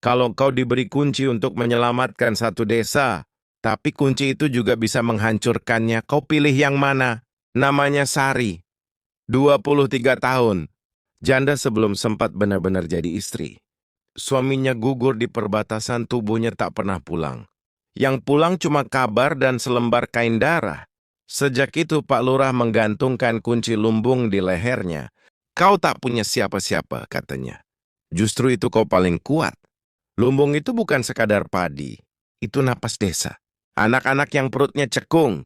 Kalau kau diberi kunci untuk menyelamatkan satu desa, tapi kunci itu juga bisa menghancurkannya, kau pilih yang mana? Namanya Sari, 23 tahun. Janda sebelum sempat benar-benar jadi istri. Suaminya gugur di perbatasan, tubuhnya tak pernah pulang. Yang pulang cuma kabar dan selembar kain darah. Sejak itu Pak Lurah menggantungkan kunci lumbung di lehernya. Kau tak punya siapa-siapa, katanya. Justru itu kau paling kuat. Lumbung itu bukan sekadar padi. Itu napas desa. Anak-anak yang perutnya cekung.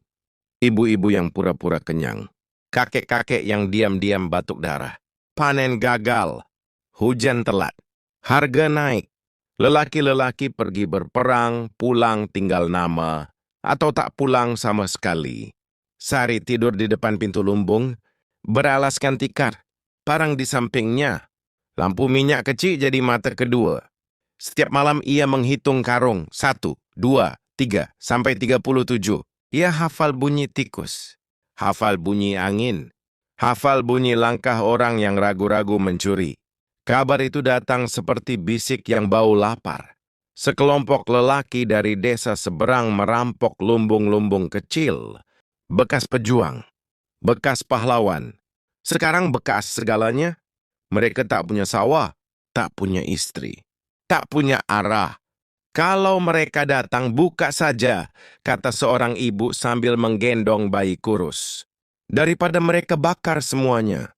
Ibu-ibu yang pura-pura kenyang. Kakek-kakek yang diam-diam batuk darah. Panen gagal. Hujan telat. Harga naik. Lelaki-lelaki pergi berperang, pulang tinggal nama, atau tak pulang sama sekali. Sari tidur di depan pintu lumbung, beralaskan tikar, parang di sampingnya. Lampu minyak kecil jadi mata kedua. Setiap malam ia menghitung karung, 1, 2, 3, sampai 37. Ia hafal bunyi tikus, hafal bunyi angin, hafal bunyi langkah orang yang ragu-ragu mencuri. Kabar itu datang seperti bisik yang bau lapar. Sekelompok lelaki dari desa seberang merampok lumbung-lumbung kecil. Bekas pejuang, bekas pahlawan. Sekarang bekas segalanya. Mereka tak punya sawah, tak punya istri, tak punya arah. Kalau mereka datang, buka saja, kata seorang ibu sambil menggendong bayi kurus. Daripada mereka bakar semuanya.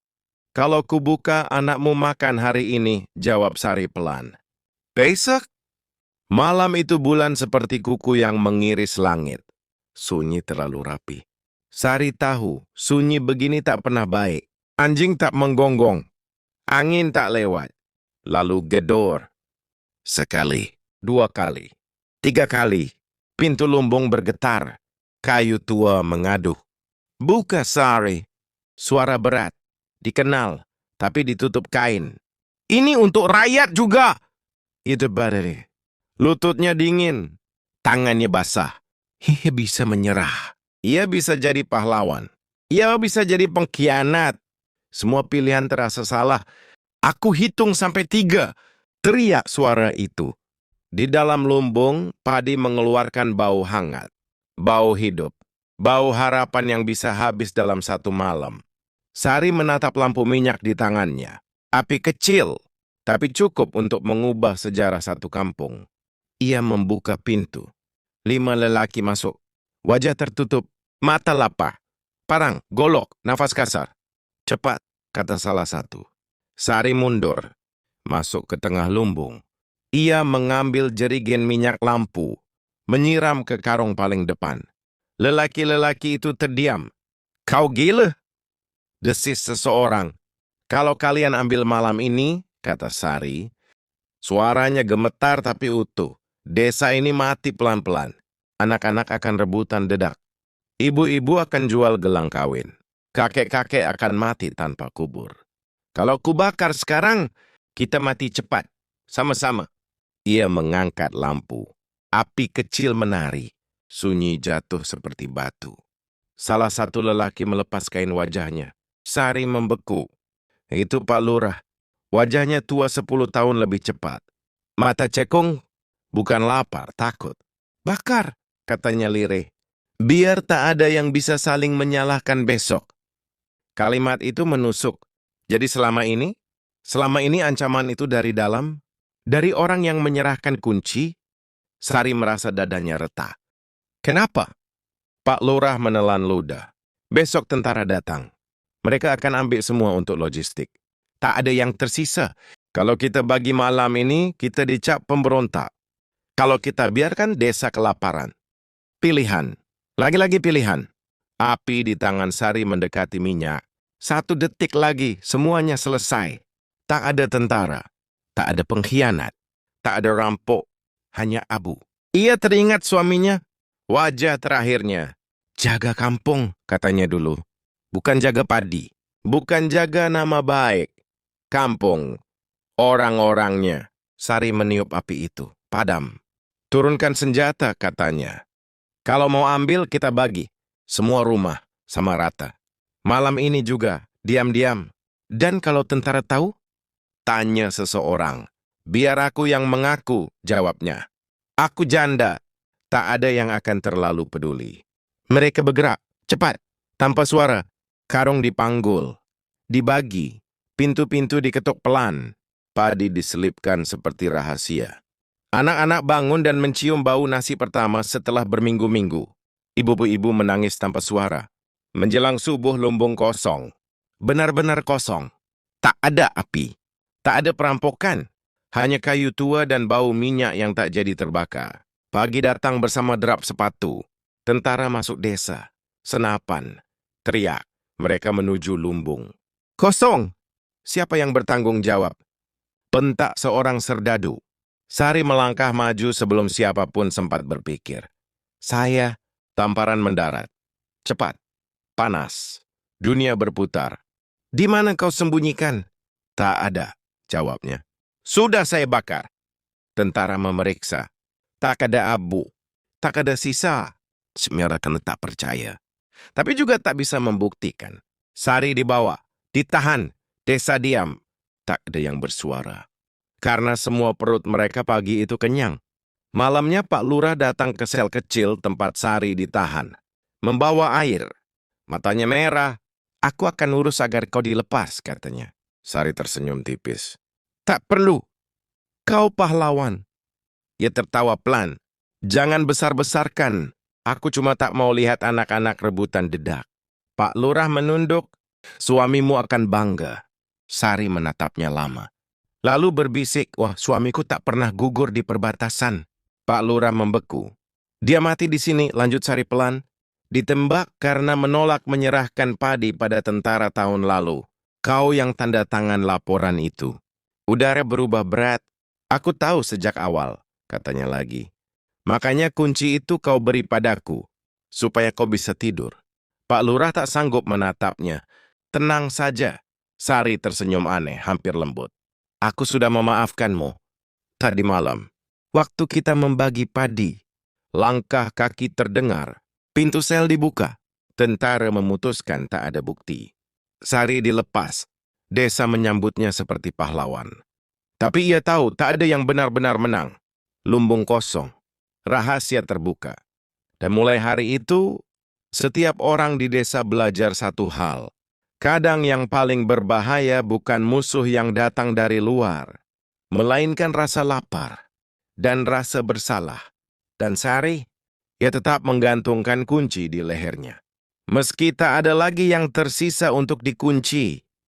Kalau kubuka, anakmu makan hari ini, jawab Sari pelan. Besok? Malam itu bulan seperti kuku yang mengiris langit. Sunyi terlalu rapi. Sari tahu, sunyi begini tak pernah baik. Anjing tak menggonggong. Angin tak lewat. Lalu gedor. Sekali, 2 kali, 3 kali. Pintu lumbung bergetar. Kayu tua mengaduh. Buka, Sari. Suara berat. Dikenal, tapi ditutup kain. Ini untuk rakyat juga. Itu badai. Lututnya dingin. Tangannya basah. Ia bisa menyerah. Ia bisa jadi pahlawan. Ia bisa jadi pengkhianat. Semua pilihan terasa salah. Aku hitung sampai 3. Teriak suara itu. Di dalam lumbung, padi mengeluarkan bau hangat. Bau hidup. Bau harapan yang bisa habis dalam 1 malam. Sari menatap lampu minyak di tangannya. Api kecil, tapi cukup untuk mengubah sejarah satu kampung. Ia membuka pintu. 5 lelaki masuk. Wajah tertutup, mata lapar. Parang, golok, nafas kasar. Cepat, kata salah satu. Sari mundur, masuk ke tengah lumbung. Ia mengambil jerigen minyak lampu, menyiram ke karung paling depan. Lelaki-lelaki itu terdiam. Kau gila? Desis seseorang. Kalau kalian ambil malam ini, kata Sari, suaranya gemetar tapi utuh. Desa ini mati pelan-pelan. Anak-anak akan rebutan dedak. Ibu-ibu akan jual gelang kawin. Kakek-kakek akan mati tanpa kubur. Kalau kubakar sekarang, kita mati cepat. Sama-sama. Ia mengangkat lampu. Api kecil menari. Sunyi jatuh seperti batu. Salah satu lelaki melepas kain wajahnya. Sari membeku. Itu Pak Lurah. Wajahnya tua 10 tahun lebih cepat. Mata cekung, bukan lapar, takut. Bakar, katanya lirih. Biar tak ada yang bisa saling menyalahkan besok. Kalimat itu menusuk. Jadi selama ini ancaman itu dari dalam, dari orang yang menyerahkan kunci. Sari merasa dadanya retak. Kenapa? Pak Lurah menelan ludah. Besok tentara datang. Mereka akan ambil semua untuk logistik. Tak ada yang tersisa. Kalau kita bagi malam ini, kita dicap pemberontak. Kalau kita biarkan desa kelaparan. Pilihan. Lagi-lagi pilihan. Api di tangan Sari mendekati minyak. 1 detik lagi, semuanya selesai. Tak ada tentara. Tak ada pengkhianat. Tak ada rampok. Hanya abu. Ia teringat suaminya. Wajah terakhirnya. Jaga kampung, katanya dulu. Bukan jaga padi. Bukan jaga nama baik. Kampung. Orang-orangnya. Sari meniup api itu. Padam. Turunkan senjata, katanya. Kalau mau ambil, kita bagi. Semua rumah, sama rata. Malam ini juga, diam-diam. Dan kalau tentara tahu, tanya seseorang. Biar aku yang mengaku, jawabnya. Aku janda, tak ada yang akan terlalu peduli. Mereka bergerak, cepat, tanpa suara. Karung dipanggul, dibagi, pintu-pintu diketuk pelan. Padi diselipkan seperti rahasia. Anak-anak bangun dan mencium bau nasi pertama setelah berminggu-minggu. Ibu-ibu menangis tanpa suara. Menjelang subuh lumbung kosong. Benar-benar kosong. Tak ada api. Tak ada perampokan. Hanya kayu tua dan bau minyak yang tak jadi terbakar. Pagi datang bersama derap sepatu. Tentara masuk desa. Senapan. Teriak. Mereka menuju lumbung. Kosong! Siapa yang bertanggung jawab? Bentak seorang serdadu. Sari melangkah maju sebelum siapapun sempat berpikir. Saya, tamparan mendarat. Cepat. Panas. Dunia berputar. Di mana kau sembunyikan? Tak ada, jawabnya. Sudah saya bakar. Tentara memeriksa. Tak ada abu. Tak ada sisa. Semua kan tak percaya. Tapi juga tak bisa membuktikan. Sari dibawa, ditahan, desa diam. Tak ada yang bersuara. Karena semua perut mereka pagi itu kenyang. Malamnya Pak Lurah datang ke sel kecil tempat Sari ditahan. Membawa air. Matanya merah. Aku akan urus agar kau dilepas, katanya. Sari tersenyum tipis. Tak perlu. Kau pahlawan. Ia tertawa pelan. Jangan besar-besarkan. Aku cuma tak mau lihat anak-anak rebutan dedak. Pak Lurah menunduk. Suamimu akan bangga. Sari menatapnya lama. Lalu berbisik, wah suamiku tak pernah gugur di perbatasan. Pak Lurah membeku. Dia mati di sini, lanjut Sari pelan. Ditembak karena menolak menyerahkan padi pada tentara tahun lalu. Kau yang tanda tangan laporan itu. Udara berubah berat. Aku tahu sejak awal, katanya lagi. Makanya kunci itu kau beri padaku, supaya kau bisa tidur. Pak Lurah tak sanggup menatapnya. Tenang saja. Sari tersenyum aneh, hampir lembut. Aku sudah memaafkanmu. Tadi malam, waktu kita membagi padi, langkah kaki terdengar. Pintu sel dibuka. Tentara memutuskan tak ada bukti. Sari dilepas. Desa menyambutnya seperti pahlawan. Tapi ia tahu tak ada yang benar-benar menang. Lumbung kosong. Rahasia terbuka. Dan mulai hari itu, setiap orang di desa belajar satu hal. Kadang yang paling berbahaya bukan musuh yang datang dari luar, melainkan rasa lapar dan rasa bersalah. Dan Sari, ia tetap menggantungkan kunci di lehernya. Meski tak ada lagi yang tersisa untuk dikunci,